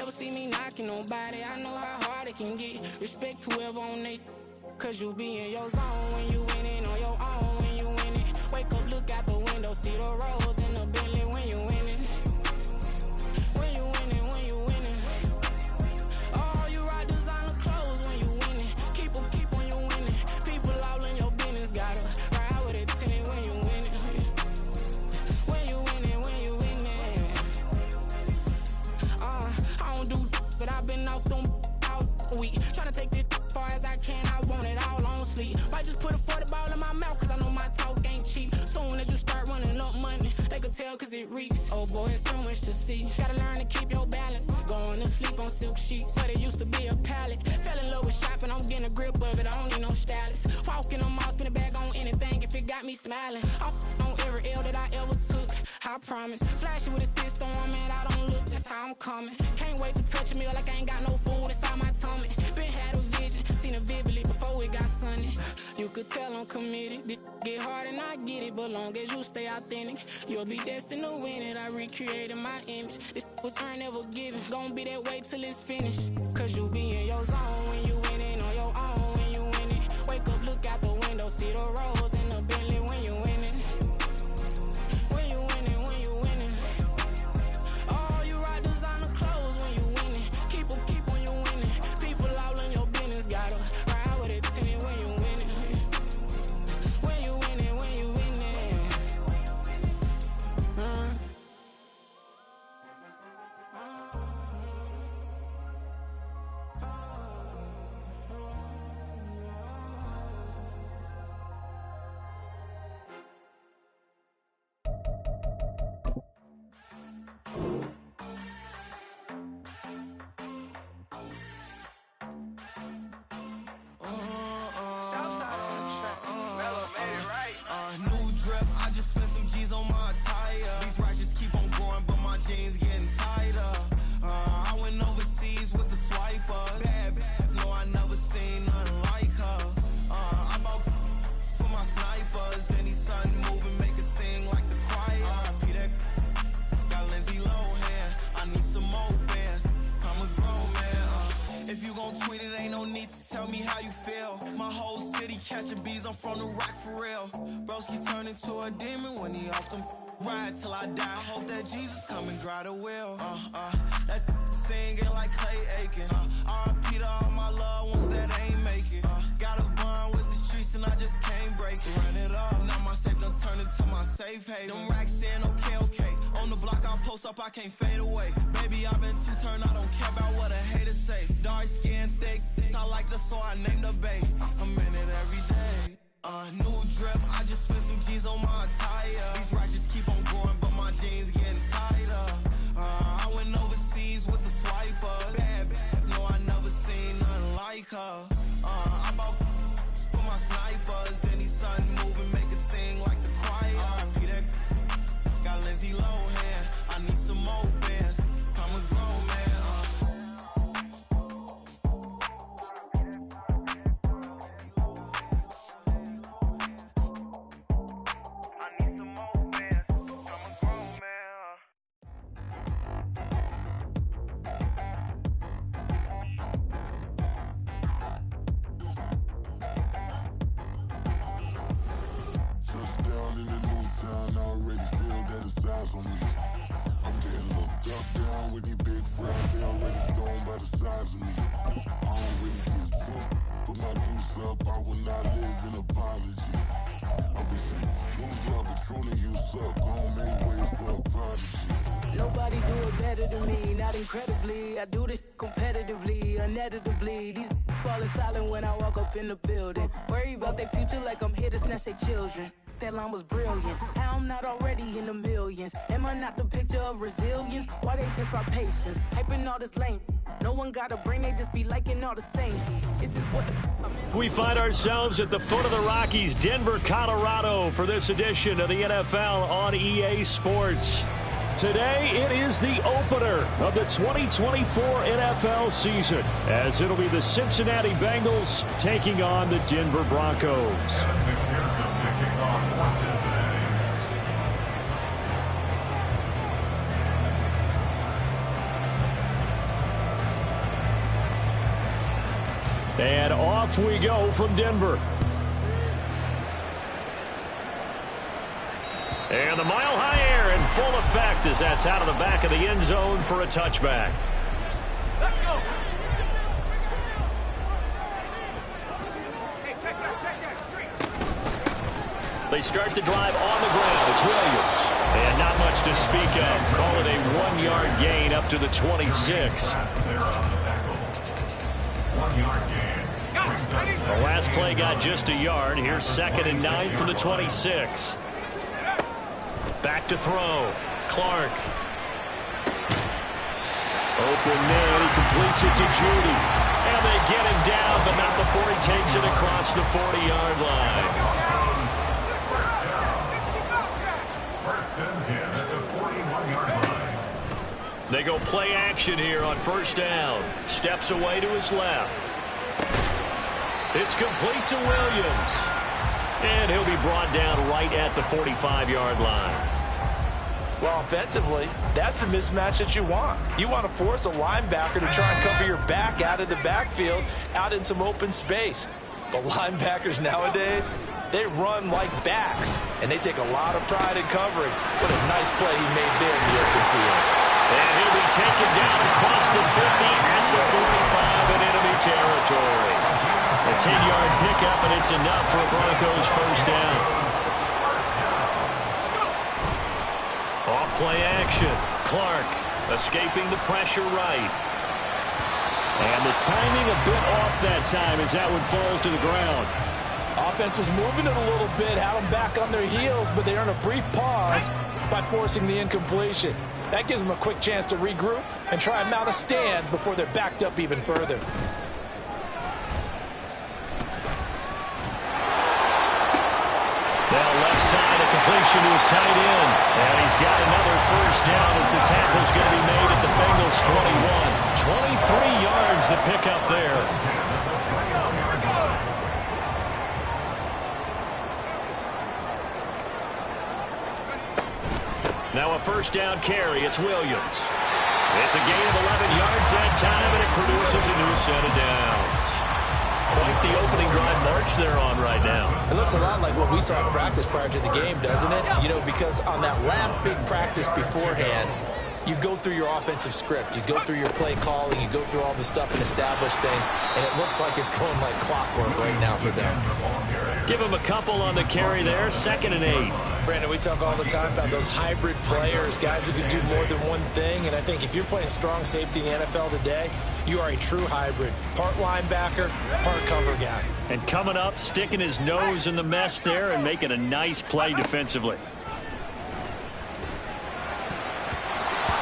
Never see me knocking nobody, I know how hard it can get. Respect whoever on they, cause you be in your zone when you winning on your own when you winning. Wake up, look out the window, see the rose in the Bentley when you winning. When you winning, when you winning. Oh, you rock designer clothes when you winning. Keep when you winning. People all in your business, gotta ride with it tinted when you winning. When you winning, when you winning. I don't do but I've been off them all week. Tryna take this far as I can, I want it all on sleep. Might just put a 40 ball in my mouth, cause I know my talk ain't cheap. Soon as you start running up money, they could tell cause it reeks. Oh boy, it's so much to see. Gotta learn to keep your balance. Going to sleep on silk sheets, but it used to be a pallet. Fell in love with shopping, I'm getting a grip of it, I don't need no stylist. Walking them off, spin a bag on anything if it got me smiling. I'm on every L that I ever took, I promise. Flashy with a system, man, I don't look, that's how I'm coming. Can't wait to touch a meal like I ain't got no food inside my tummy. Been had a vision, seen it vividly before it got sunny. You could tell I'm committed, this get hard and I get it, but long as you stay authentic, you'll be destined to win it. I recreated my image, this was earned, never given. Gonna be that way till it's finished, cause you be in your zone when you winning on your own when you winning. Wake up, look out the window, see the rose in the Bentley when you winning. When you winning, when you winning. Oh, you rock designer clothes when you winning. Keep when you winning. People all in your business, gotta ride with it tinted when you winning. When you winning, when you winning. Southside on the track, Mellow made it right. New drip, I just spent some G's on my attire. These righteous keep on growing, but my jeans getting tighter. I went overseas with the swiper. Bad, no, I never seen nothing like her. I bought for my snipers. Any sun moving, make it sing like the choir. Peter got Lindsay Lohan. I need some more bands. I'm a grown man. If you gon' tweet it, ain't no need to tell me how you feel. My whole city catching bees, I'm from the rock for real. Broski turned into a demon when he off them. Ride till I die. I hope that Jesus come and grab the wheel. That singing like Clay Aiken. R.I.P. to all my loved ones that ain't make it. Got a bond with the streets and I just can't break it. Run it up, now my safe done turned into my safe haven. Them racks in, okay. On the block I'll post up, I can't fade away. Baby, I've been too turned, I don't care about what a hater say. Dark skin, thick, I like the so I named the bae. I'm in it every day. New drip, I just spent some G's on my attire. These righteous keep on growing, but my jeans getting tighter. I went overseas with the swiper. Bad, no, I never seen nothing like her. I bought for my snipers. Any sun moving, make it sing like the choir. Peter got Lindsay Lohan. I need some more bands. I'm a grown man. Touchdown in the new town, I already feel that it's eyes on me. I'm getting looked up down with these big fries, they already thrown by the size of me. I don't really get tough, put my deuce up, I will not live in apology. Obviously, lose my Patron you suck, gon' make way for a prodigy. Nobody do it better than me, not incredibly. I do this competitively, uneditably. These falling silent when I walk up in the building. Worry about their future like I'm here to snatch their children. That line was brilliant. How I'm not already in the millions? Am I not the picture of resilience? Why they test my patience? Hyping all this lame. No one got a brain, they just be liking all the same. Is this what the We find ourselves at the foot of the Rockies, Denver, Colorado, for this edition of the NFL on EA Sports. Today, it is the opener of the 2024 NFL season, as it'll be the Cincinnati Bengals taking on the Denver Broncos. And off we go from Denver. And the mile-high air in full effect as that's out of the back of the end zone for a touchback. Let's go. They start the drive on the ground. It's Williams. And not much to speak of. Call it a 1-yard gain up to the 26. The last play got just a yard. Here's 2nd and 9 from the 26. Back to throw. Clark. Open man. He completes it to Judy. And they get him down, but not before he takes it across the 40-yard line. They go play action here on 1st down. Steps away to his left. It's complete to Williams. And he'll be brought down right at the 45-yard line. Well, offensively, that's the mismatch that you want. You want to force a linebacker to try and cover your back out of the backfield, out in some open space. But linebackers nowadays, they run like backs, and they take a lot of pride in covering. What a nice play he made there in the open field. And he'll be taken down across the 50 at the 45 in enemy territory. A 10-yard pickup, and it's enough for Broncos 1st down. Off play action. Clark escaping the pressure right. And the timing a bit off that time as that one falls to the ground. Offense was moving it a little bit, had them back on their heels, but they earned a brief pause by forcing the incompletion. That gives them a quick chance to regroup and try and mount a stand before they're backed up even further. Now left side, a completion to his tight end. And he's got another 1st down as the tackle's going to be made at the Bengals 21. 23 yards to pick up there. Now a 1st down carry. It's Williams. It's a gain of 11 yards that time, and it produces a new set of downs. Quite the opening drive march they're on right now. It looks a lot like what we saw in practice prior to the game, doesn't it? You know, because on that last big practice beforehand, you go through your offensive script. You go through your play calling. You go through all the stuff and establish things. And it looks like it's going like clockwork right now for them. Give him a couple on the carry there. 2nd and 8. Brandon, we talk all the time about those hybrid players, guys who can do more than one thing. And I think if you're playing strong safety in the NFL today, you are a true hybrid. Part linebacker, part cover guy. And coming up, sticking his nose in the mess there and making a nice play defensively.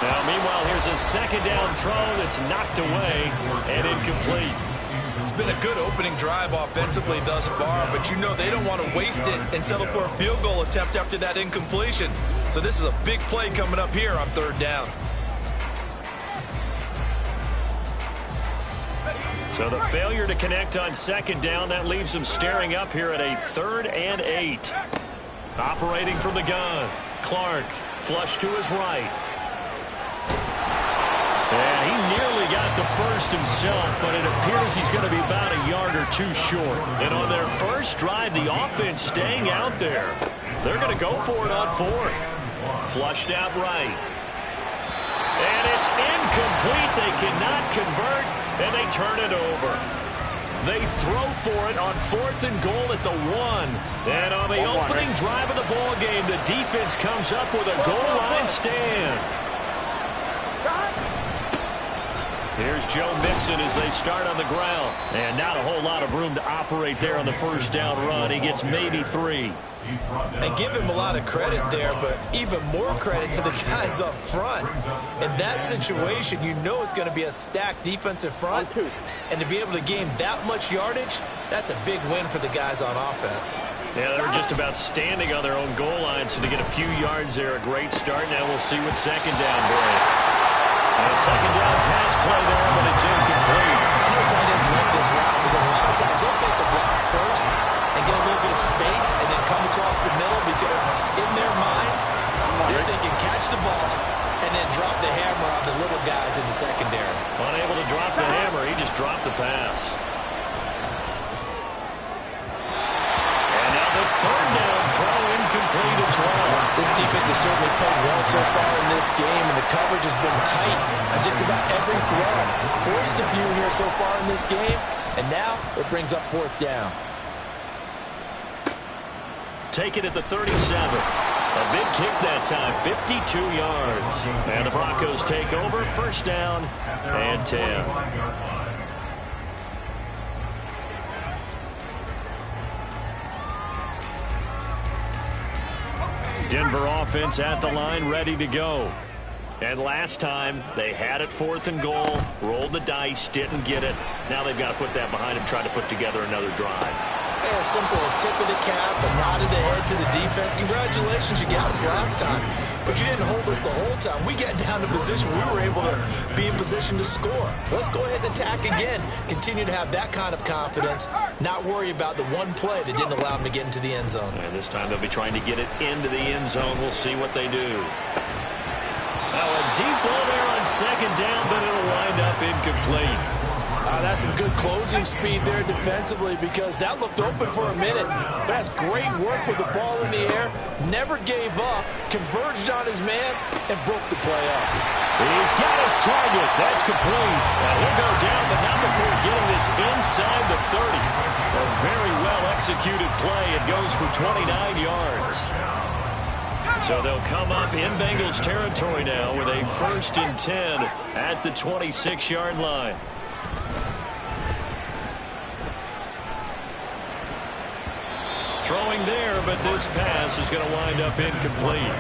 Now, meanwhile, here's a 2nd down throw that's knocked away and incomplete. It's been a good opening drive offensively thus far, but you know they don't want to waste it and settle for a field goal attempt after that incompletion. So this is a big play coming up here on 3rd down. So the failure to connect on 2nd down, that leaves them staring up here at a 3rd and 8. Operating from the gun. Clark, flush to his right. And he nearly got the 1st himself, but it appears he's going to be about a yard or 2 short. And on their first drive, the offense staying out there. They're going to go for it on 4th. Flushed out right. And it's incomplete. They cannot convert, and they turn it over. They throw for it on 4th and goal at the 1. And on the opening drive of the ball game, the defense comes up with a goal line stand. Here's Joe Mixon as they start on the ground. And not a whole lot of room to operate there on the 1st down run. He gets maybe 3. And give him a lot of credit there, but even more credit to the guys up front. In that situation, you know it's going to be a stacked defensive front. And to be able to gain that much yardage, that's a big win for the guys on offense. Yeah, they're just about standing on their own goal line, so to get a few yards there, a great start. Now we'll see what 2nd down brings. And a 2nd down pass play there, but it's incomplete. I know tight ends like this route because a lot of times they'll take the block first and get a little bit of space and then come across the middle because in their mind, they're thinking catch the ball and then drop the hammer on the little guys in the secondary. Unable to drop the hammer, he just dropped the pass. coverage has been tight on just about every throw. Forced a few here so far in this game, and now it brings up 4th down. Take it at the 37. A big kick that time, 52 yards. And the Broncos take over, 1st down and 10. Denver offense at the line, ready to go. And last time, they had it 4th and goal, rolled the dice, didn't get it. Now they've got to put that behind them, try to put together another drive. A simple tip of the cap, a nod of the head to the defense. Congratulations, you got us last time. But you didn't hold us the whole time. We got down to position. We were able to be in position to score. Let's go ahead and attack again. Continue to have that kind of confidence. Not worry about the one play that didn't allow them to get into the end zone. And this time they'll be trying to get it into the end zone. We'll see what they do. Now a deep ball there on 2nd down, but it'll wind up incomplete. That's some good closing speed there defensively, because that looked open for a minute. But that's great work with the ball in the air. Never gave up, converged on his man, and broke the play up. He's got his target. That's complete. Now he'll go down, but not before getting this inside the 30. A very well-executed play. It goes for 29 yards. So they'll come up in Bengals territory now with a 1st and 10 at the 26-yard line. Throwing there, but this pass is going to wind up incomplete.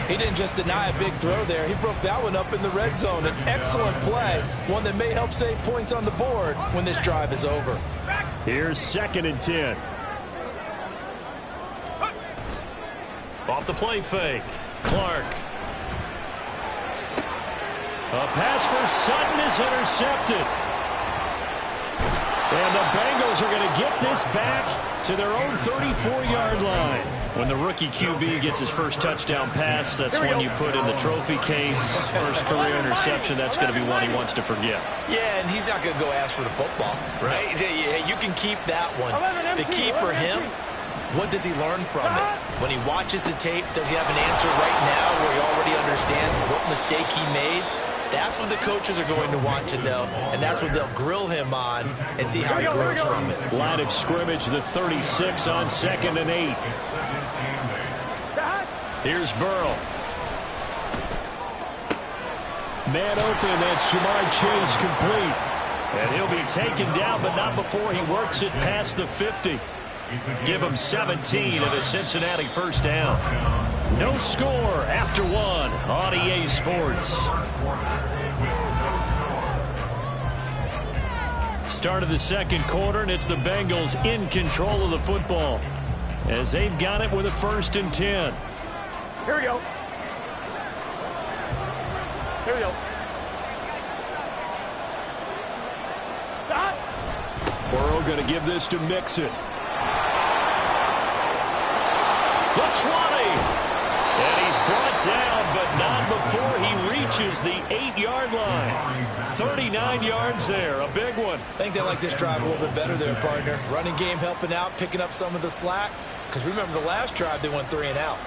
He didn't just deny a big throw there. He broke that one up in the red zone. An excellent play, one that may help save points on the board when this drive is over. Here's 2nd and 10. Off the play fake. Clark. A pass for Sutton is intercepted. And the Bengals are going to get this back to their own 34-yard line. When the rookie QB gets his first touchdown pass, that's one you put in the trophy case. First career interception, that's going to be one he wants to forget. Yeah, and he's not going to go ask for the football, right? You can keep that one. The key for him, what does he learn from it? When he watches the tape, does he have an answer right now where he already understands what mistake he made? That's what the coaches are going to want to know, and that's what they'll grill him on and see how he grows from it. Line of scrimmage, the 36 on 2nd and 8. Here's Burrow. Man open, that's Jamar Chase complete. And he'll be taken down, but not before he works it past the 50. Give him 17 at a Cincinnati 1st down. No score after 1 on EA Sports. Start of the 2nd quarter, and it's the Bengals in control of the football as they've got it with a 1st and 10. Here we go. Here we go. Burrow going to give this to Mixon. The 20. And he's brought down, but not before he reaches the 8-yard line. 39 yards there, a big one. I think they like this drive a little bit better there, partner. Running game helping out, picking up some of the slack. Because remember, the last drive, they went 3 and out.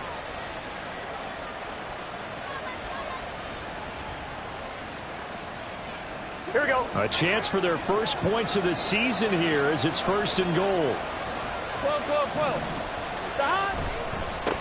Here we go. A chance for their first points of the season here as it's 1st and goal. 12. Stop.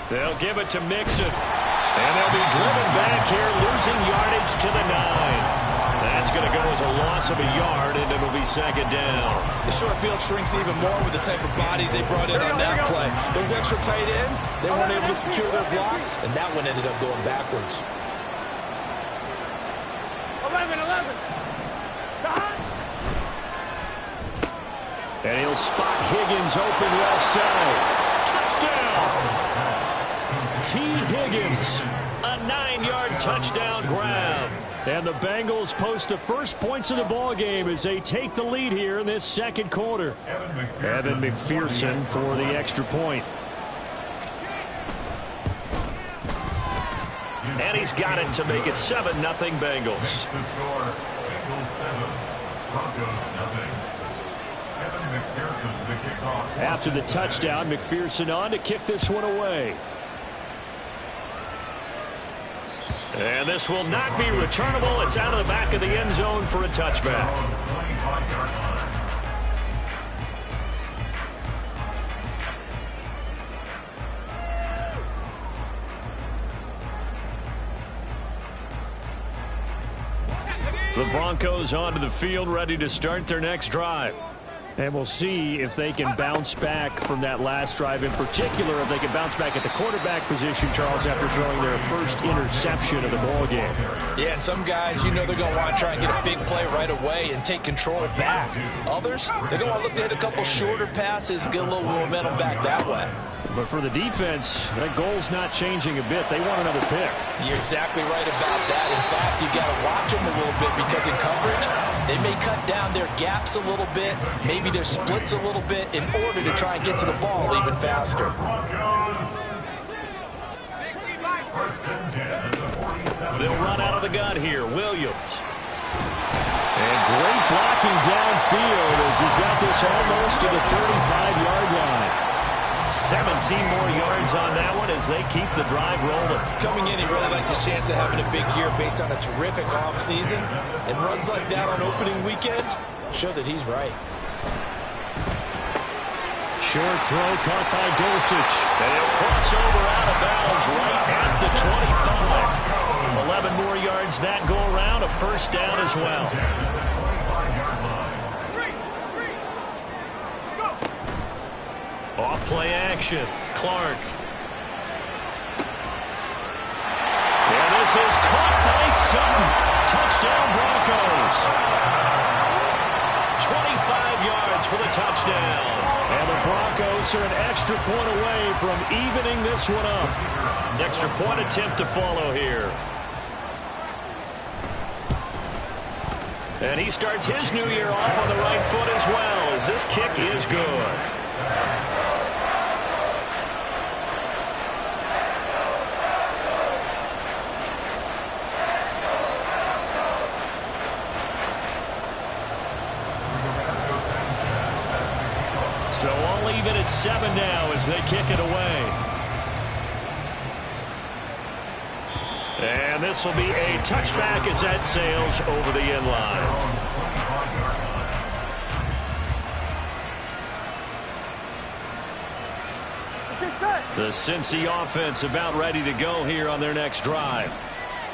They'll give it to Mixon. And they'll be driven back here, losing yardage to the 9. That's going to go as a loss of a yard, and it'll be 2nd down. The short field shrinks even more with the type of bodies they brought in on that play. Those extra tight ends, they weren't able to secure their blocks, and that one ended up going backwards. 11. And he'll spot Higgins open left side. Touchdown! T. Higgins, a 9-yard touchdown grab. And the Bengals post the first points of the ball game as they take the lead here in this 2nd quarter. Evan McPherson for the extra point. And he's got it to make it 7-0 Bengals. After the touchdown, McPherson on to kick this one away. And this will not be returnable. It's out of the back of the end zone for a touchback. The Broncos onto the field, ready to start their next drive. And we'll see if they can bounce back from that last drive, in particular, if they can bounce back at the quarterback position, Charles, after throwing their first interception of the ball game. Yeah, and some guys, you know they're going to want to try and get a big play right away and take control back. Others, they're going to want to look to hit a couple shorter passes, get a little momentum back that way. But for the defense, that goal's not changing a bit. They want another pick. You're exactly right about that. In fact, you got to watch them a little bit because in coverage, they may cut down their gaps a little bit, maybe their splits a little bit in order to try and get to the ball even faster. They'll run out of the gun here. Williams. And great blocking downfield as he's got this almost to the 35-yard line. 17 more yards on that one as they keep the drive rolling. Coming in, he really likes his chance of having a big year based on a terrific offseason. And runs like that on opening weekend show that he's right. Short throw caught by Dulcich. And he'll cross over out of bounds right at the 25. 11 more yards that go around, a first down as well. Off play action. Clark. And this is caught by Sutton. Touchdown Broncos. 25 yards for the touchdown. And the Broncos are an extra point away from evening this one up. Extra point attempt to follow here. And he starts his new year off on the right foot as well, as this kick is good. So all even at 7 now as they kick it away. And this will be a touchback as that sails over the end line. The Cincy offense about ready to go here on their next drive.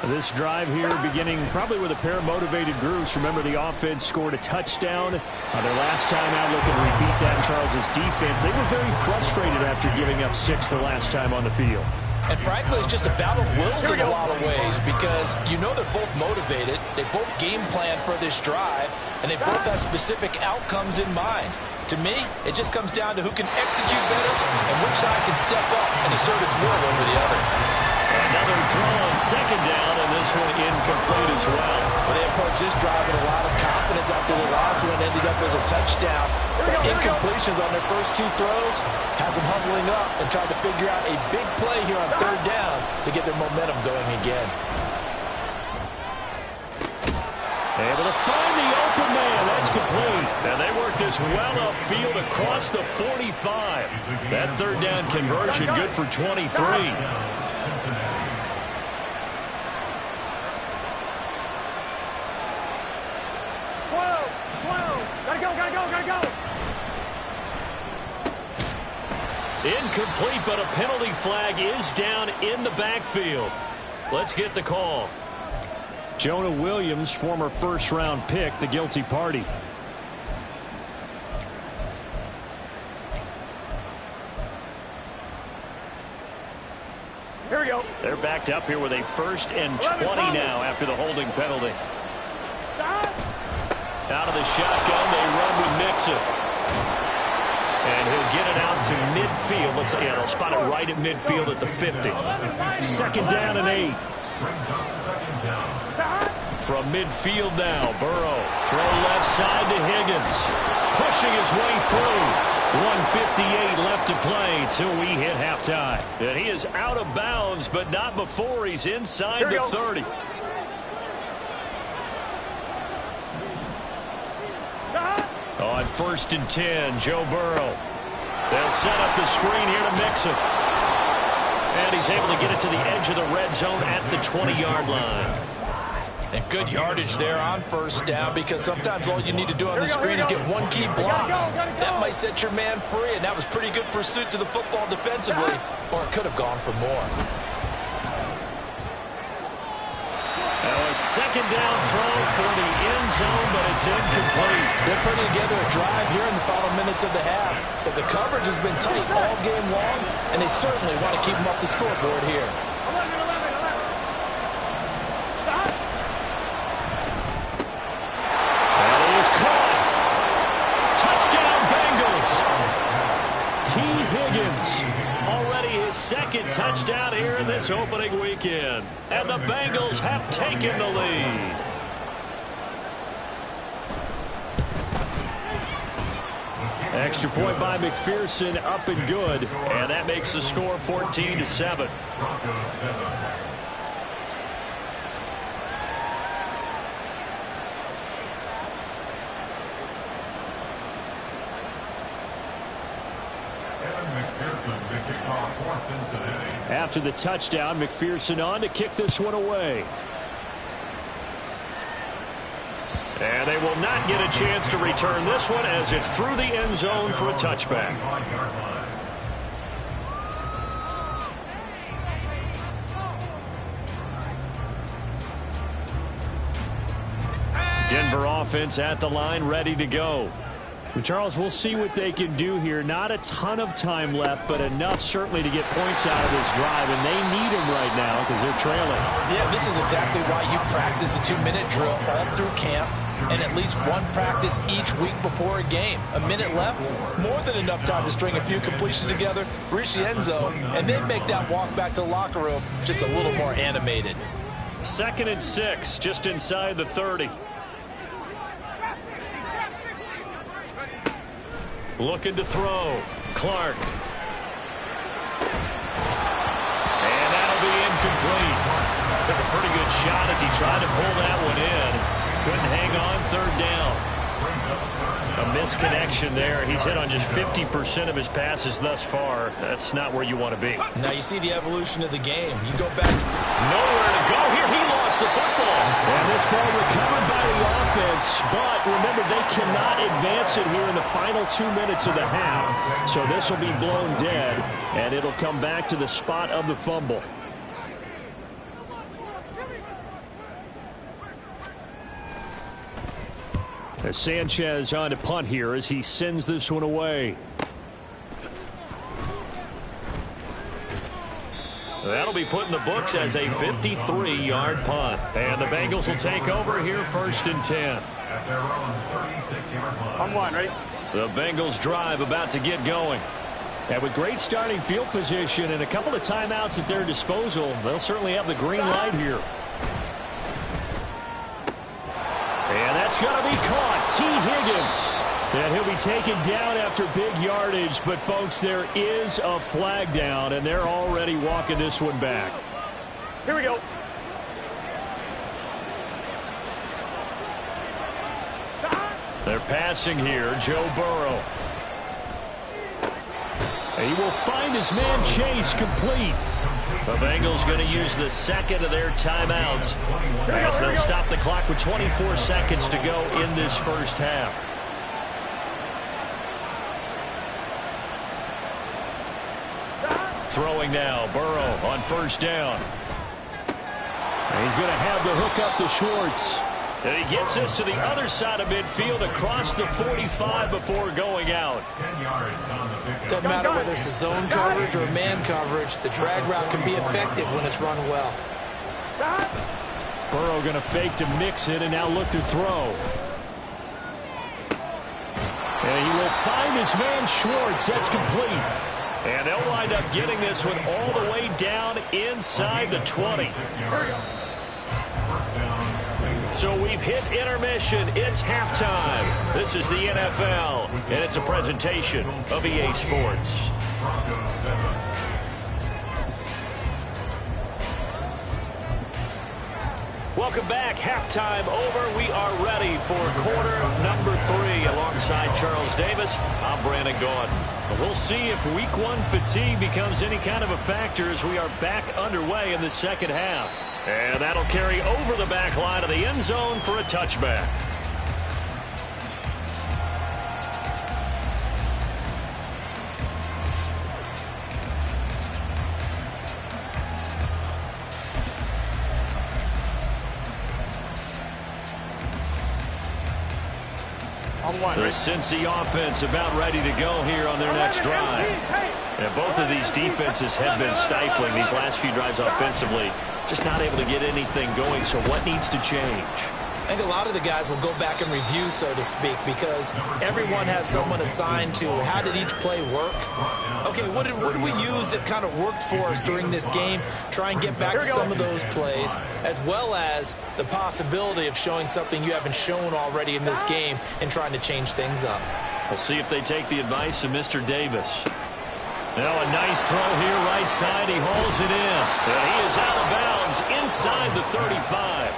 This drive here beginning probably with a pair of motivated groups. Remember, the offense scored a touchdown on their last time out, looking to repeat that. Charles's defense, they were very frustrated after giving up 6 the last time on the field. And frankly, it's just a battle of wills in a lot of ways because you know they're both motivated. They both game plan for this drive, and they both have specific outcomes in mind. To me, it just comes down to who can execute better and which side can step up and assert its will over the other. Another throw on second down, and this one incomplete as well. Well, they approached this drive with a lot of confidence after the last one ended up as a touchdown. But incompletions on their first 2 throws has them humbling up and trying to figure out a big play here on third down to get their momentum going again. Able to find the open man. That's complete. And they work this well upfield across the 45. That third down conversion good for 23. 12. Gotta go. Incomplete, but a penalty flag is down in the backfield. Let's get the call. Jonah Williams, former first-round pick, the guilty party. Here we go. They're backed up here with a 1st and 20 now after the holding penalty. Out of the shotgun, they run with Mixon. And he'll get it out to midfield. They'll spot it right at midfield at the 50. 2nd down and 8. From midfield now, Burrow. Throw left side to Higgins. Pushing his way through. 1:58 left to play till we hit halftime. And he is out of bounds, but not before he's inside the 30. On 1st and 10, Joe Burrow. They'll set up the screen here to Mixon. And he's able to get it to the edge of the red zone at the 20-yard line. And good yardage there on first down, because sometimes all you need to do on the screen is get one key block. That might set your man free, and that was pretty good pursuit to the football defensively, or it could have gone for more. Now a second down throw for the end zone, but it's incomplete. They're putting together a drive here in the final minutes of the half, but the coverage has been tight all game long, and they certainly want to keep them off the scoreboard here. Second touchdown here in this opening weekend. And the Bengals have taken the lead. Extra point by McPherson, up and good. And that makes the score 14-7. After the touchdown, McPherson on to kick this one away. And they will not get a chance to return this one as it's through the end zone for a touchback. Denver offense at the line, ready to go. Charles, we'll see what they can do here. Not a ton of time left, but enough certainly to get points out of this drive, and they need them right now because they're trailing. Yeah, this is exactly why you practice a 2-minute drill all through camp and at least one practice each week before a game. A minute left, more than enough time to string a few completions together, reach the end zone, and then make that walk back to the locker room just a little more animated. 2nd and 6, just inside the 30. Looking to throw. Clark. And that'll be incomplete. Took a pretty good shot as he tried to pull that one in. Couldn't hang on 3rd down. A misconnection there. He's hit on just 50% of his passes thus far. That's not where you want to be. Now you see the evolution of the game. You go back to nowhere to go here. He lost the football. And this ball recovered by the offense, but remember they cannot advance it here in the final 2 minutes of the half. So this will be blown dead, and it'll come back to the spot of the fumble. As Sanchez on to punt here as he sends this one away. That'll be put in the books as a 53-yard punt. And the Bengals will take over here 1st and 10. On one, ready? The Bengals drive about to get going. And with great starting field position and a couple of timeouts at their disposal, they'll certainly have the green light here. And that's going to be caught. T. Higgins. And he'll be taken down after big yardage. But, folks, there is a flag down, and they're already walking this one back. Here we go. They're passing here. Joe Burrow. He will find his man Chase complete. The Bengals going to use the 2nd of their timeouts. I guess they'll stop the clock with 24 seconds to go in this first half. Throwing now. Burrow on 1st down. And he's going to have the hook up to Schwartz. And he gets this to the other side of midfield across the 45 before going out. Doesn't matter whether it's a zone coverage or man coverage, the drag route can be effective when it's run well. Burrow going to fake to mix it and now look to throw. And he will find his man Schwartz. That's complete. And they'll wind up getting this one all the way down inside the 20. So we've hit intermission. It's halftime. This is the NFL, and it's a presentation of EA Sports. Welcome back. Halftime over. We are ready for quarter number 3 alongside alongside Charles Davis, I'm Brandon Gaudin. We'll see if Week 1 fatigue becomes any kind of a factor as we are back underway in the second half. And that'll carry over the back line of the end zone for a touchback. The Cincy offense about ready to go here on their next drive. And both of these defenses have been stifling these last few drives offensively. Just not able to get anything going, so what needs to change? I think a lot of the guys will go back and review, so to speak, because everyone has someone assigned to how did each play work. Okay, what did we use that kind of worked for us during this game? Try and get back to some of those plays, as well as the possibility of showing something you haven't shown already in this game and trying to change things up. We'll see if they take the advice of Mr. Davis. Now a nice throw here right side. He hauls it in. And he is out of bounds inside the 35.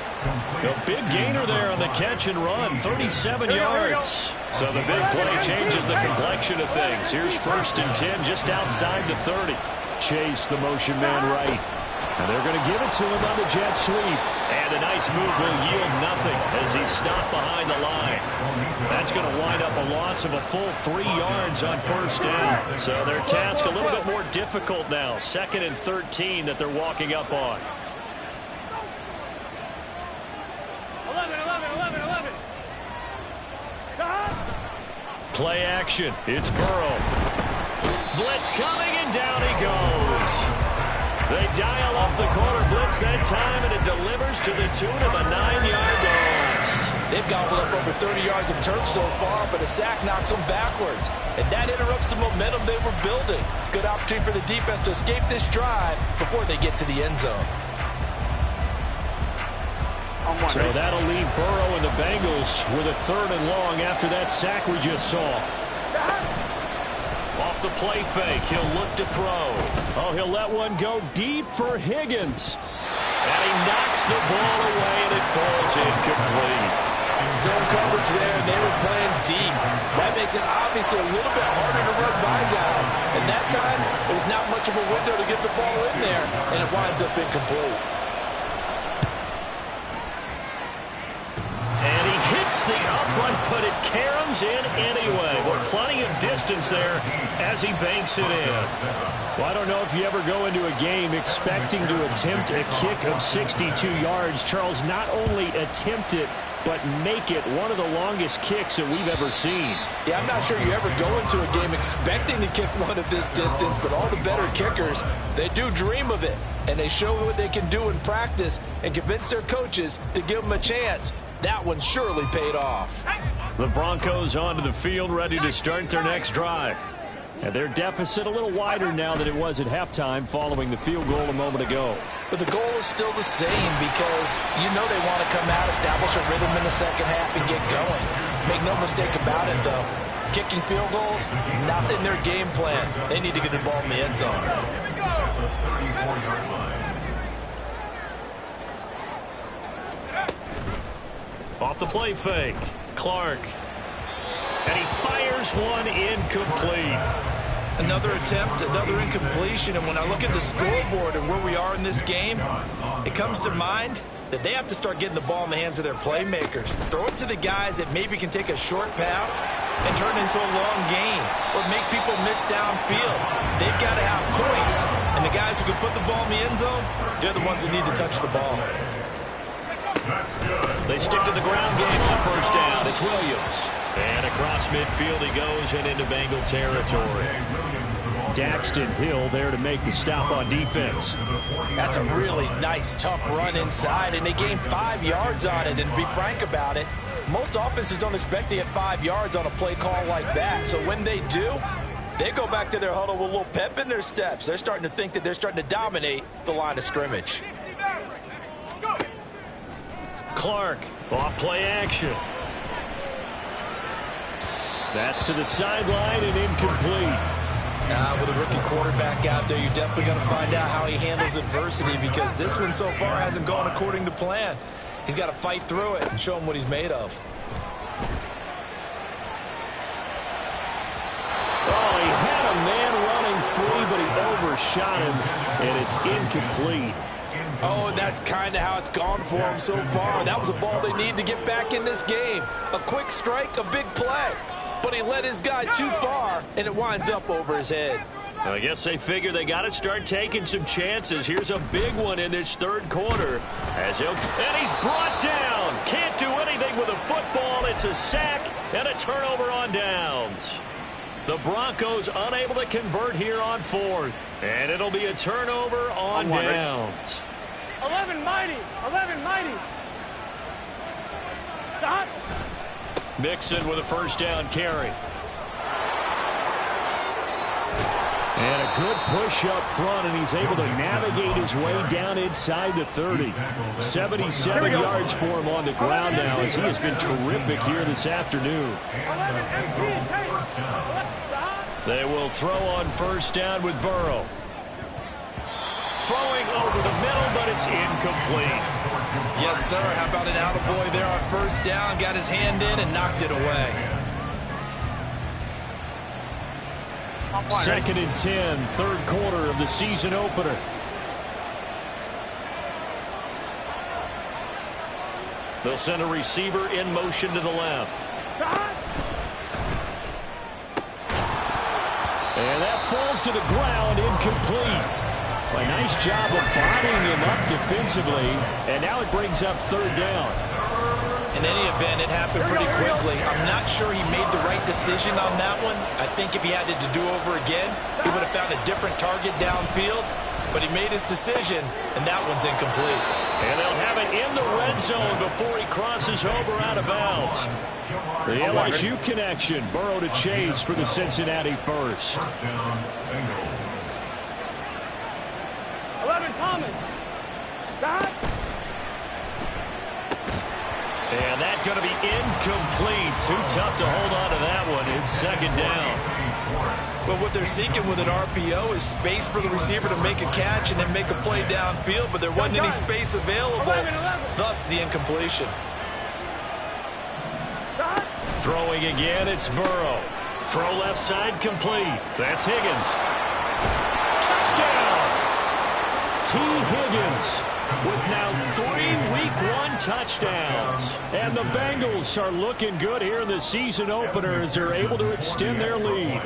A big gainer there on the catch and run, 37 yards. So the big play changes the complexion of things. Here's 1st and 10 just outside the 30. Chase the motion man right. And they're going to give it to him on the jet sweep. And a nice move will yield nothing as he's stopped behind the line. That's going to wind up a loss of a full 3 yards on 1st down. So their task a little bit more difficult now. 2nd and 13 that they're walking up on. 11. Play action. It's Burrow. Blitz coming, and down he goes. They dial up the corner blitz that time, and it delivers to the tune of a 9-yard loss. They've gobbled up over 30 yards of turf so far, but a sack knocks them backwards. And that interrupts the momentum they were building. Good opportunity for the defense to escape this drive before they get to the end zone. So that'll leave Burrow and the Bengals with a 3rd and long after that sack we just saw. Off the play fake, he'll look to throw. Oh, he'll let one go deep for Higgins. And he knocks the ball away, and it falls incomplete. Zone coverage there, and they were playing deep. That makes it obviously a little bit harder to run by guys. And that time, it was not much of a window to get the ball in there, and it winds up incomplete. The upright, but it caroms in anyway. Well, plenty of distance there as he banks it in. Well, I don't know if you ever go into a game expecting to attempt a kick of 62 yards. Charles, not only attempt it, but make it one of the longest kicks that we've ever seen. Yeah, I'm not sure you ever go into a game expecting to kick one of this distance, but all the better kickers, they do dream of it, and they show what they can do in practice and convince their coaches to give them a chance. That one surely paid off. The Broncos onto the field, ready to start their next drive. And their deficit a little wider now than it was at halftime following the field goal a moment ago. But the goal is still the same because you know they want to come out, establish a rhythm in the second half, and get going. Make no mistake about it, though. Kicking field goals, not in their game plan. They need to get the ball in the end zone. Off the play fake, Clark. And he fires one incomplete. Another attempt, another incompletion. And when I look at the scoreboard and where we are in this game, it comes to mind that they have to start getting the ball in the hands of their playmakers. Throw it to the guys that maybe can take a short pass and turn it into a long gain or make people miss downfield. They've got to have points. And the guys who can put the ball in the end zone, they're the ones that need to touch the ball. They stick to the ground game on 1st down. It's Williams. And across midfield he goes and into Bengal territory. Daxton Hill there to make the stop on defense. That's a really nice, tough run inside, and they gained 5 yards on it. And to be frank about it, most offenses don't expect to get 5 yards on a play call like that. So when they do, they go back to their huddle with a little pep in their steps. They're starting to think that they're starting to dominate the line of scrimmage. Clark, off play action. That's to the sideline and incomplete. With a rookie quarterback out there, you're definitely going to find out how he handles adversity because this one so far hasn't gone according to plan. He's got to fight through it and show him what he's made of. but he overshot him, and it's incomplete. Oh, and that's kind of how it's gone for him so far. That was a ball they need to get back in this game. A quick strike, a big play. But he led his guy too far, and it winds up over his head. I guess they figure they got to start taking some chances. Here's a big one in this third quarter. And he's brought down. Can't do anything with a football. It's a sack and a turnover on downs. The Broncos unable to convert here on fourth. And it'll be a turnover on downs. 11 mighty. 11 mighty. Stop. Mixon with a first down carry. And a good push up front, and he's able to navigate his way down inside the 30. 77 yards for him on the ground now, as he has been terrific here this afternoon. They will throw on first down with Burrow. Throwing over the middle, but it's incomplete. Yes, sir. How about an attaboy there on first down? Got his hand in and knocked it away. 2nd and 10, third quarter of the season opener. They'll send a receiver in motion to the left. And that falls to the ground, incomplete. A nice job of bodying him up defensively, and now it brings up third down. In any event, it happened pretty quickly. I'm not sure he made the right decision on that one. I think if he had it to do over again, he would have found a different target downfield. But he made his decision, and that one's incomplete. And they'll have it in the red zone before he crosses over out of bounds. The LSU connection, Burrow to Chase for the Cincinnati first. 11 Thomas. Stop. And that's going to be incomplete. Too tough to hold on to that one. It's second down. Well, what they're seeking with an RPO is space for the receiver to make a catch and then make a play downfield, but there wasn't any space available, thus the incompletion. Throwing again, it's Burrow. Throw left side complete. That's Higgins. Touchdown! T. Higgins with now 3 Week 1 touchdowns. And the Bengals are looking good here in the season opener as they're able to extend their lead.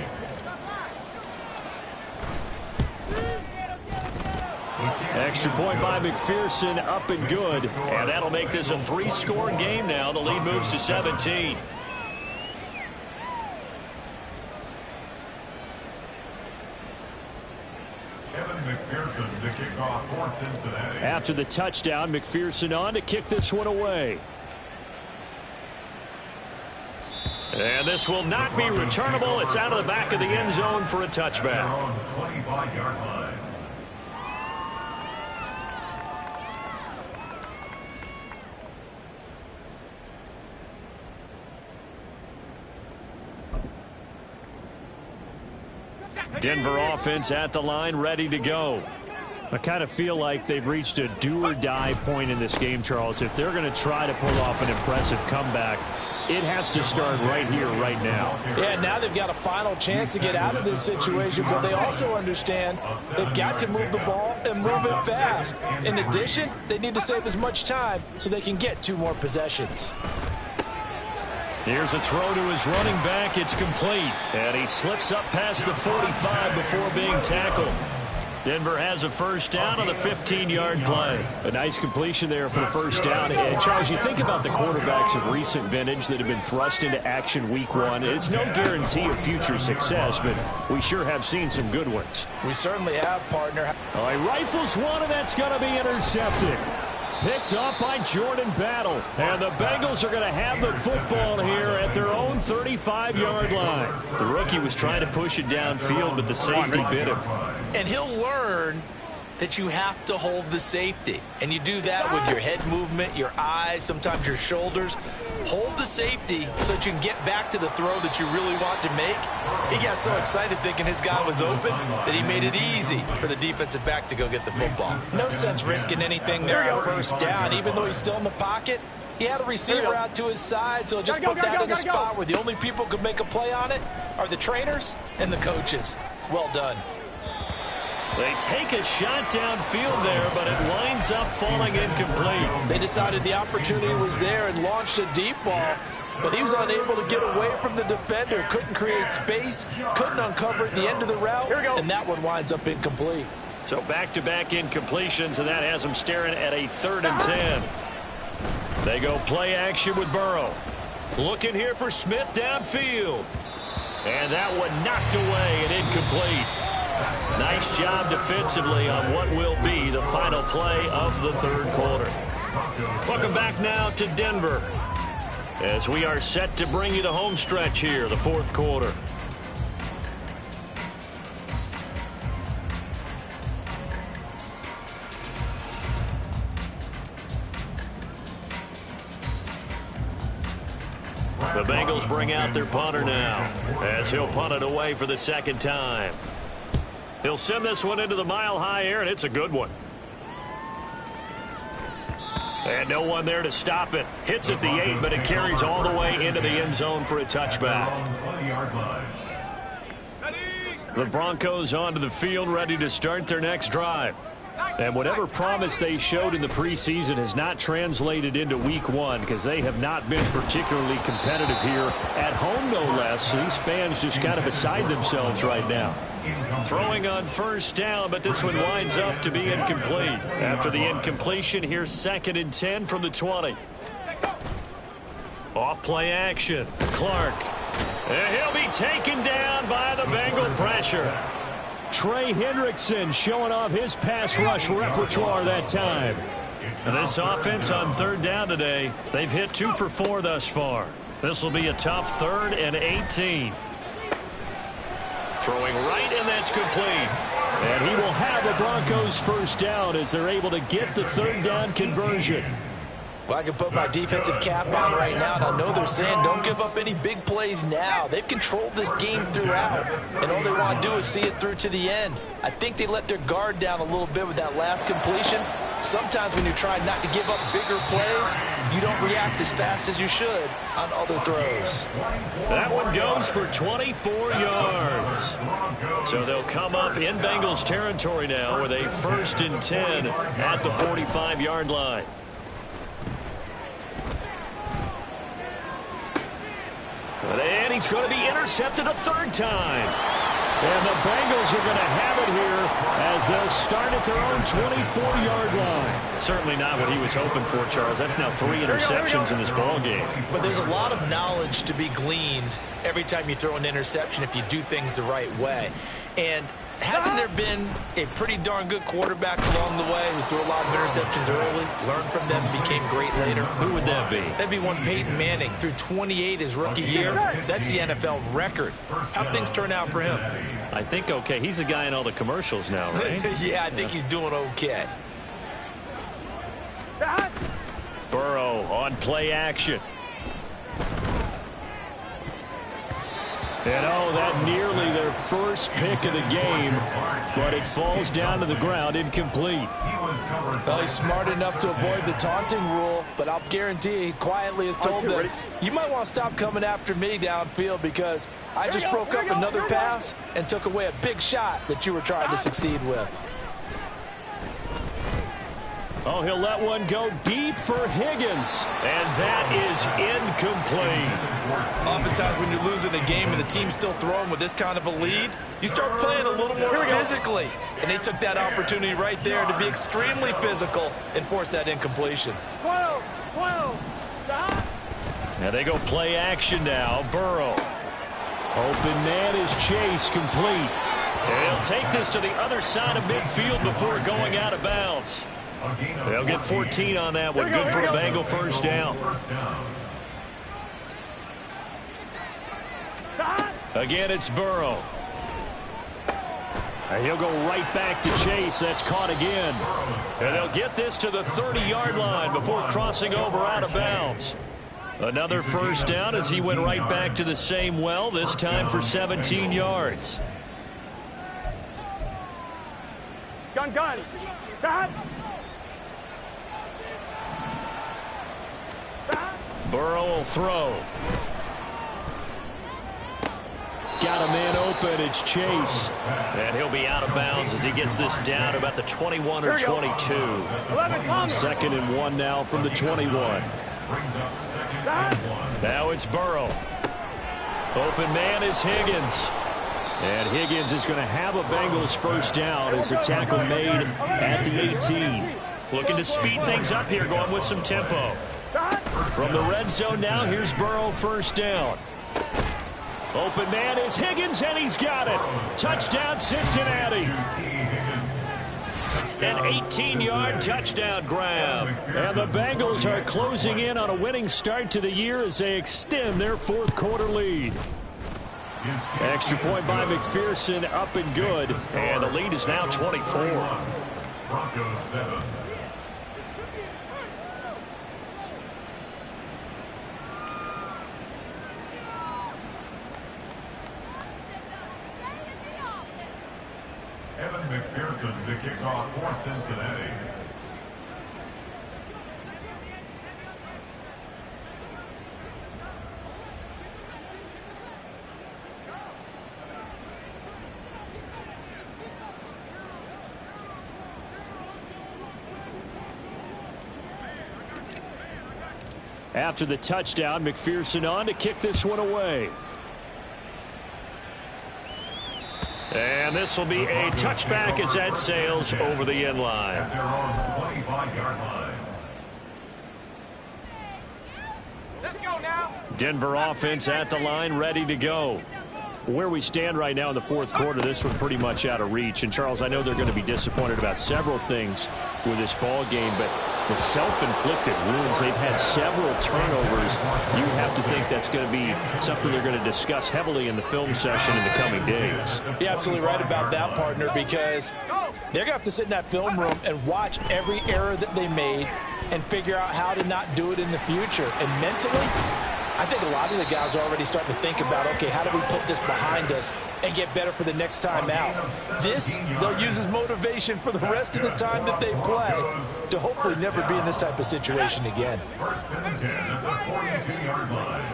Extra point by McPherson, up and good. And that'll make this a 3-score game now. The lead moves to 17. After the touchdown, McPherson on to kick this one away. And this will not be returnable. It's out of the back of the end zone for a touchback. Denver offense at the line, ready to go. I kind of feel like they've reached a do-or-die point in this game, Charles. If they're going to try to pull off an impressive comeback, it has to start right here, right now. Yeah, now they've got a final chance to get out of this situation, but they also understand they've got to move the ball and move it fast. In addition, they need to save as much time so they can get 2 more possessions. Here's a throw to his running back. It's complete. And he slips up past the 45 before being tackled. Denver has a first down on the 15-yard play. A nice completion there for the first down. And, Charles, you think about the quarterbacks of recent vintage that have been thrust into action Week 1. It's no guarantee of future success, but we sure have seen some good ones. We certainly have, partner. All right, rifles one, and that's going to be intercepted. Picked up by Jordan Battle. And the Bengals are going to have the football here at their own 35-yard line. The rookie was trying to push it downfield, but the safety bit him. And he'll learn that you have to hold the safety. And you do that with your head movement, your eyes, sometimes your shoulders. Hold the safety so that you can get back to the throw that you really want to make. He got so excited thinking his guy was open that he made it easy for the defensive back to go get the football. No sense risking anything there on first down. Even though he's still in the pocket, he had a receiver out to his side, so just put that in a spot where the only people who could make a play on it are the trainers and the coaches. Well done. They take a shot downfield there, but it winds up falling incomplete. They decided the opportunity was there and launched a deep ball, but he was unable to get away from the defender, couldn't create space, couldn't uncover at the end of the route, and that one winds up incomplete. So back-to-back incompletions, and that has them staring at a 3rd and 10. They go play action with Burrow. Looking here for Smith downfield. And that one knocked away and incomplete. Nice job defensively on what will be the final play of the 3rd quarter. Welcome back now to Denver as we are set to bring you the home stretch here, the 4th quarter. The Bengals bring out their punter now as he'll punt it away for the 2nd time. He'll send this one into the mile-high air, and it's a good one. And no one there to stop it. Hits at the 8, but it carries all the way into the end zone for a touchback. The Broncos onto the field, ready to start their next drive. And whatever promise they showed in the preseason has not translated into week 1 because they have not been particularly competitive here at home, no less. These fans just kind of beside themselves right now. Throwing on 1st down, but this one winds up to be incomplete. After the incompletion, here's 2nd and 10 from the 20. Off play action. Clark. And he'll be taken down by the Bengal pressure. Trey Hendrickson showing off his pass rush repertoire that time. And this offense on 3rd down today, they've hit 2 for 4 thus far. This will be a tough 3rd and 18. Throwing right, and that's complete. And he will have the Broncos 1st down as they're able to get the 3rd down conversion. Well, I can put my defensive cap on right now, and I know they're saying don't give up any big plays now. They've controlled this game throughout, and all they want to do is see it through to the end. I think they let their guard down a little bit with that last completion. Sometimes when you're trying not to give up bigger plays, you don't react as fast as you should on other throws. That one goes for 24 yards. So they'll come up in Bengals territory now with a 1st and 10 at the 45-yard line. And he's going to be intercepted a 3rd time. And the Bengals are going to have it here as they'll start at their own 24-yard line. Certainly not what he was hoping for, Charles. That's now 3 interceptions in this ballgame. But there's a lot of knowledge to be gleaned every time you throw an interception if you do things the right way. And hasn't there been a pretty darn good quarterback along the way who threw a lot of interceptions early, learned from them, became great later? Who would that be? That'd be one Peyton Manning, threw 28 his rookie year. That's the NFL record. How'd things turn out for him? I think okay. He's a guy in all the commercials now, right? Yeah, I think he's doing okay. Burrow on play action. And oh, that nearly their first pick of the game, but it falls down to the ground incomplete. Well, he's smart enough to avoid the taunting rule, but I'll guarantee he quietly has told them, you might want to stop coming after me downfield because I just broke up another pass and took away a big shot that you were trying to succeed with. Oh, he'll let one go deep for Higgins. And that is incomplete. Oftentimes when you're losing a game and the team's still throwing with this kind of a lead, you start playing a little more physically. And they took that opportunity right there to be extremely physical and force that incompletion. 12, stop. Now they go play action now. Burrow. Open man is Chase, complete. And he'll take this to the other side of midfield before going out of bounds. They'll get 14 on that one. Good for a Bengal 1st down. Again, it's Burrow. And he'll go right back to Chase. That's caught again. And they'll get this to the 30-yard line before crossing over out of bounds. Another 1st down as he went right back to the same well, this time for 17 yards. Gun. Stop. Burrow will throw. got a man open. It's Chase. And he'll be out of bounds as he gets this down to about the 21 or 22. 2nd and 1 now from the 21. Now it's Burrow. Open man is Higgins. And Higgins is going to have a Bengals first down as a tackle made at the 18. Looking to speed things up here, going with some tempo. From the red zone now, here's Burrow first down. Open man is Higgins, and he's got it. Touchdown, Cincinnati. An 18-yard touchdown grab. And the Bengals are closing in on a winning start to the year as they extend their 4th quarter lead. Extra point by McPherson, up and good. And the lead is now 24. Broncos 7. Evan McPherson to kick off for Cincinnati. After the touchdown, McPherson on to kick this one away. And this will be a touchback as that sails over the end line. At their own 25-yard line. Let's go now. Denver offense at the line, ready to go. Where we stand right now in the 4th quarter, this one pretty much out of reach. And, Charles, I know they're going to be disappointed about several things with this ball game, but the self-inflicted wounds, they've had several turnovers. You have to think that's going to be something they're going to discuss heavily in the film session in the coming days. You're absolutely right about that, partner, because they're going to have to sit in that film room and watch every error that they made and figure out how to not do it in the future. And mentally, I think a lot of the guys are already starting to think about, okay, how do we put this behind us and get better for the next time out? This, they'll use as motivation for the rest of the time that they play to hopefully never be in this type of situation again. 1st and 10 at the 42-yard line.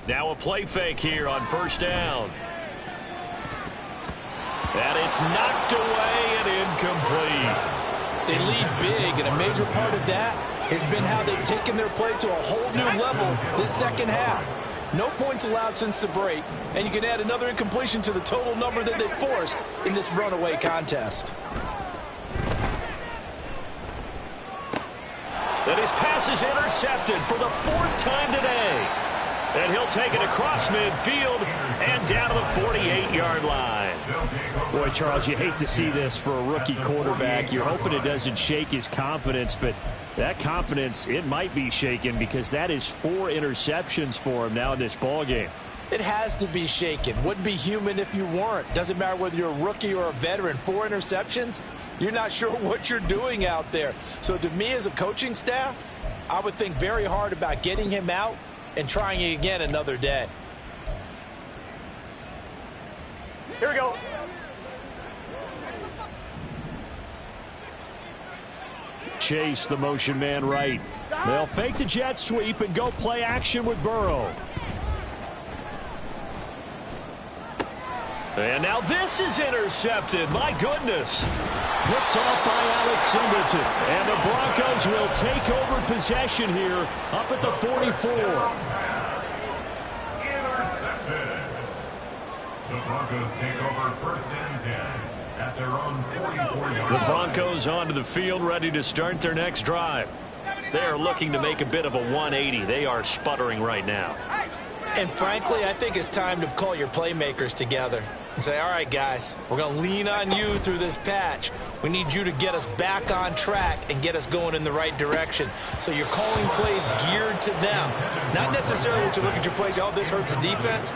Now a play fake here on first down. And it's knocked away and incomplete. They lead big, and a major part of that has been how they've taken their play to a whole new level this second half. No points allowed since the break, and you can add another incompletion to the total number that they forced in this runaway contest. And his pass is intercepted for the 4th time today. And he'll take it across midfield and down to the 48-yard line. Boy, Charles, you hate to see this for a rookie quarterback. You're hoping it doesn't shake his confidence, but that confidence, it might be shaken because that is 4 interceptions for him now in this ball game. It has to be shaken. Wouldn't be human if you weren't. Doesn't matter whether you're a rookie or a veteran. 4 interceptions, you're not sure what you're doing out there. So to me as a coaching staff, I would think very hard about getting him out and trying it again another day. Here we go. Chase, the motion man right. They'll fake the jet sweep and go play action with Burrow. And now this is intercepted. My goodness. Picked off by Alex Singleton. And the Broncos will take over possession here up at the 44. Intercepted. The Broncos take over 1st and 10 at their own 44-yard line. The Broncos onto the field, ready to start their next drive. They are looking to make a bit of a 180. They are sputtering right now. And frankly, I think it's time to call your playmakers together and say, all right, guys, we're going to lean on you through this patch. We need you to get us back on track and get us going in the right direction. So you're calling plays geared to them. Not necessarily that you look at your plays, oh, this hurts the defense.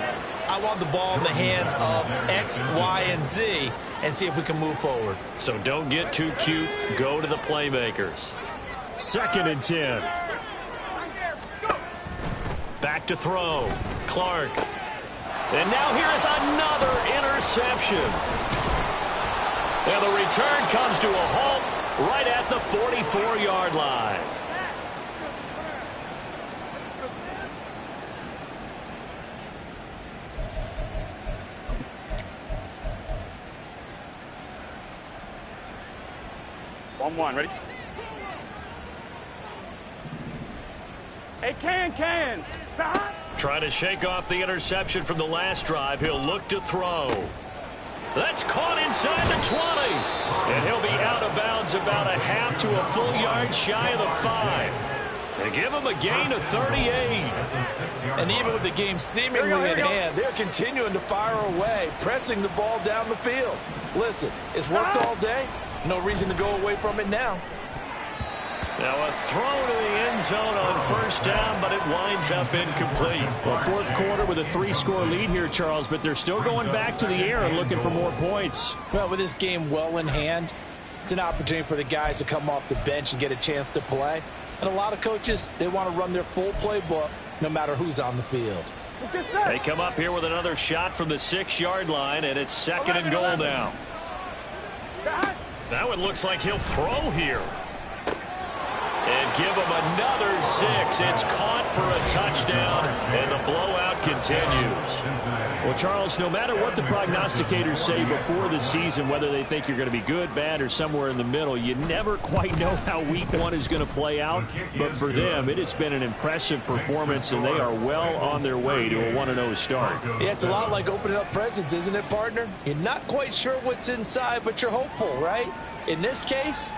I want the ball in the hands of X, Y, and Z and see if we can move forward. So don't get too cute. Go to the playmakers. 2nd and 10. Back to throw. Clark. And now here is another interception. And the return comes to a halt right at the 44-yard line. 1-1, ready? Hey, Can. Stop. Trying to shake off the interception from the last drive. He'll look to throw. That's caught inside the 20. And he'll be out of bounds about a half to a full yard shy of the 5. They give him a gain of 38. And even with the game seemingly in hand, they're continuing to fire away, pressing the ball down the field. Listen, it's worked all day. No reason to go away from it now. Now a throw to the end zone on first down, but it winds up incomplete. Well, fourth quarter with a 3-score lead here, Charles, but they're still going back to the air and looking for more points. Well, with this game well in hand, it's an opportunity for the guys to come off the bench and get a chance to play. And a lot of coaches, they want to run their full playbook no matter who's on the field. They come up here with another shot from the 6-yard line, and it's 2nd and goal now. Now it looks like he'll throw here. And give him another 6. It's caught for a touchdown, and the blowout continues. Well, Charles, no matter what the prognosticators say before the season, whether they think you're going to be good, bad, or somewhere in the middle, you never quite know how week 1 is going to play out. But for them, it has been an impressive performance, and they are well on their way to a 1-0 start. Yeah, it's a lot like opening up presents, isn't it, partner? You're not quite sure what's inside, but you're hopeful, right? In this case,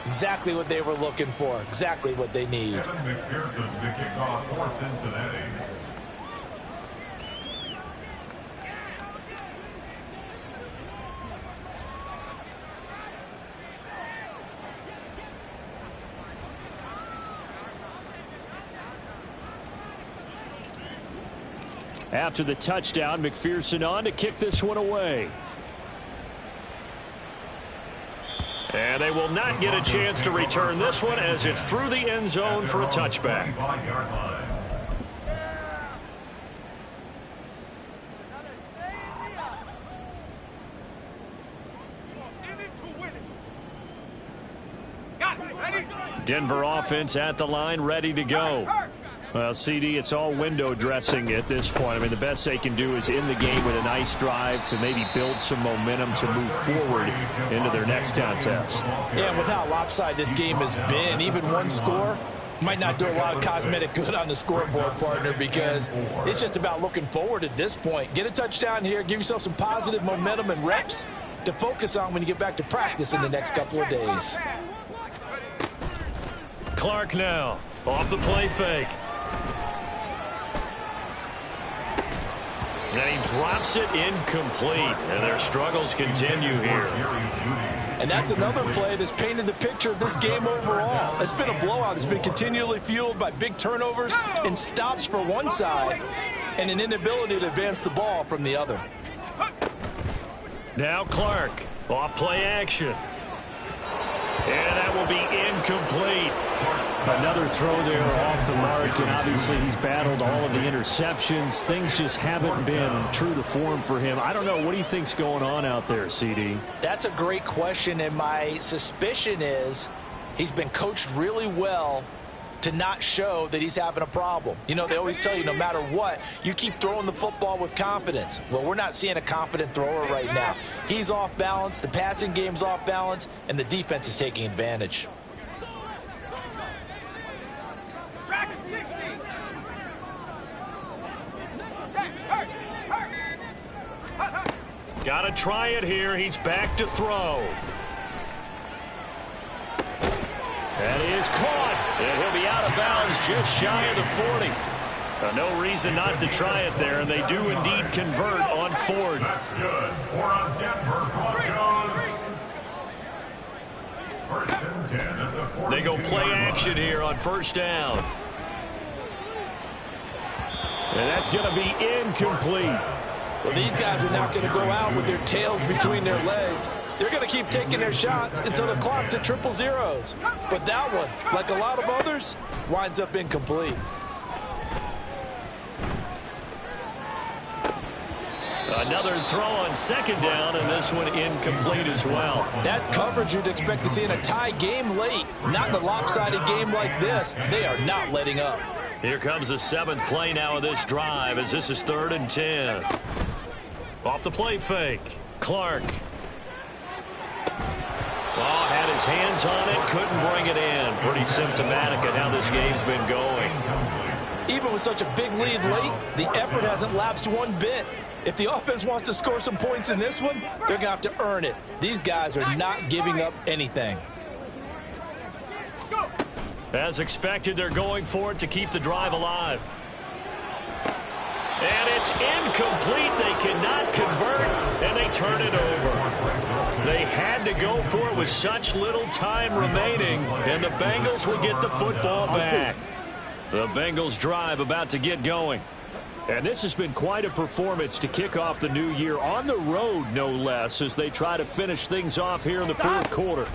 exactly what they were looking for, exactly what they need. Kevin McPherson to kick off for Cincinnati. After the touchdown, McPherson on to kick this one away. And they will not get a chance to return this one as it's through the end zone for a touchback. Denver offense at the line, ready to go. Well, CD, it's all window dressing at this point. I mean, the best they can do is in the game with a nice drive to maybe build some momentum to move forward into their next contest. Yeah, and with how lopsided this game has been, even one score might not do a lot of cosmetic good on the scoreboard, partner, because it's just about looking forward at this point. Get a touchdown here, give yourself some positive momentum and reps to focus on when you get back to practice in the next couple of days. Clark now off the play fake. And he drops it incomplete, and their struggles continue here. And that's another play that's painted the picture of this game overall. It's been a blowout. It's been continually fueled by big turnovers and stops for one side and an inability to advance the ball from the other. Now Clark off play action. And that will be incomplete. Another throw there off the mark, and obviously he's battled all of the interceptions. Things just haven't been true to form for him. I don't know. What do you think's going on out there, CD? That's a great question, and my suspicion is he's been coached really well to not show that he's having a problem. You know, they always tell you no matter what, you keep throwing the football with confidence. Well, we're not seeing a confident thrower right now. He's off balance, the passing game's off balance, and the defense is taking advantage. Got to try it here. He's back to throw. That is caught. And he'll be out of bounds just shy of the 40. No reason not to try it there, and they do indeed convert on 4th. That's good for Denver Broncos. 1st and 10 at the 42. They go play action here on 1st down. And that's going to be incomplete. Well, these guys are not going to go out with their tails between their legs. They're going to keep taking their shots until the clock's at 000s. But that one, like a lot of others, winds up incomplete. Another throw on 2nd down, and this one incomplete as well. That's coverage you'd expect to see in a tie game late. Not in a lopsided game like this. They are not letting up. Here comes the 7th play now of this drive as this is 3rd and 10. Off the play fake, Clark. Oh, had his hands on it, couldn't bring it in. Pretty symptomatic of how this game's been going. Even with such a big lead late, the effort hasn't lapsed one bit. If the offense wants to score some points in this one, they're going to have to earn it. These guys are not giving up anything. As expected, they're going for it to keep the drive alive. And it's incomplete. They cannot convert, and they turn it over. They had to go for it with such little time remaining, and the Bengals will get the football back. The Bengals drive about to get going. And this has been quite a performance to kick off the new year on the road, no less, as they try to finish things off here in the fourth quarter.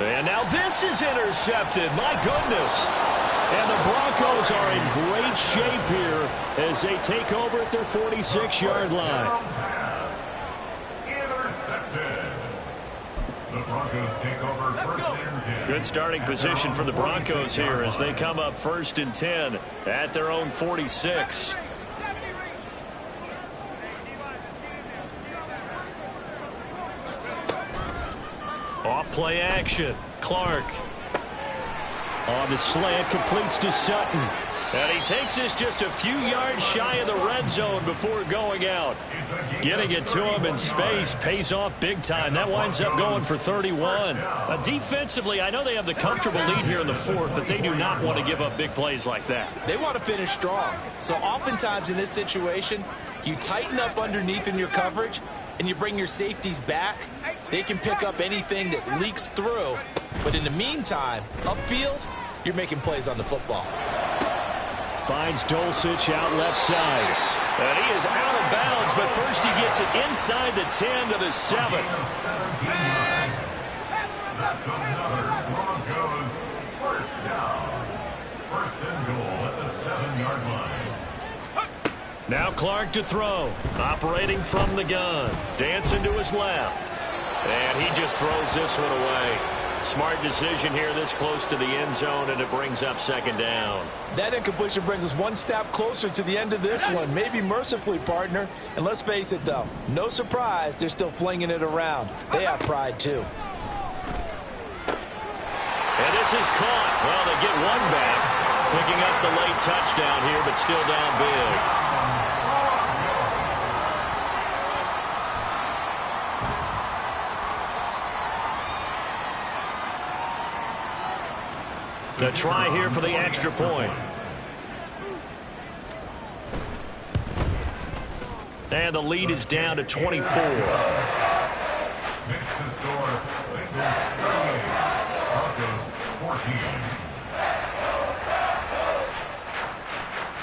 And now this is intercepted. My goodness. And the Broncos are in great shape here as they take over at their 46-yard line. Intercepted. The Broncos take over first and 10. Good starting position for the Broncos here as they come up first and 10 at their own 46. Off play action. Clark on the slant, completes to Sutton. And he takes this just a few yards shy of the red zone before going out. Getting it to him in space pays off big time. That winds up going for 31. Defensively, I know they have the comfortable lead here in the fourth, but they do not want to give up big plays like that. They want to finish strong. So oftentimes in this situation, you tighten up underneath in your coverage, and you bring your safeties back. They can pick up anything that leaks through. But in the meantime, upfield, you're making plays on the football. Finds Dulcich out left side. And he is out of bounds, but first he gets it inside the 10 to the 7. That's another Broncos first down. First and goal at the 7-yard line. Now Clark to throw. Operating from the gun. Dancing to his left. And he just throws this one away. Smart decision here this close to the end zone, and it brings up second down. That incompletion brings us one step closer to the end of this one. Maybe mercifully, partner. And let's face it, though. No surprise, they're still flinging it around. They have pride, too. And this is caught. Well, they get one back. Picking up the late touchdown here, but still down big. To try here for the extra point. And the lead is down to 24. Makes the score Bengals 38, Broncos 14.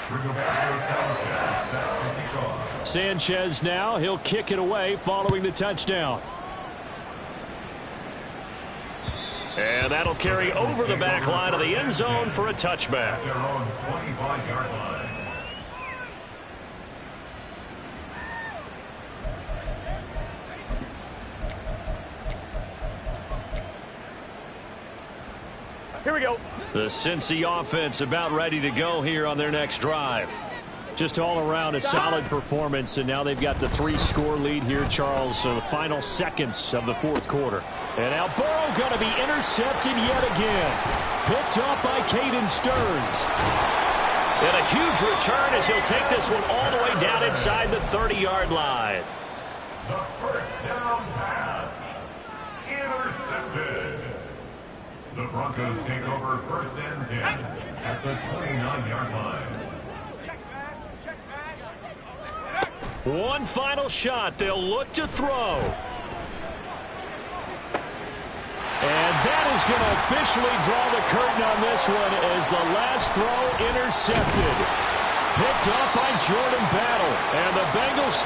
Rigoberto Sanchez set to kick off. Sanchez now, he'll kick it away following the touchdown. And that'll carry over the back line of the end zone for a touchback. Their own 25-yard line. Here we go. The Cincy offense about ready to go here on their next drive. Just all around a solid performance, and now they've got the 3-score lead here, Charles, so the final seconds of the fourth quarter. And now Burrow going to be intercepted yet again. Picked up by Caden Stearns. And a huge return as he'll take this one all the way down inside the 30-yard line. The first down pass. Intercepted. The Broncos take over first and 10 at the 29-yard line. One final shot. They'll look to throw. And that is going to officially draw the curtain on this one as the last throw intercepted. Picked up by Jordan Battle. And the Bengals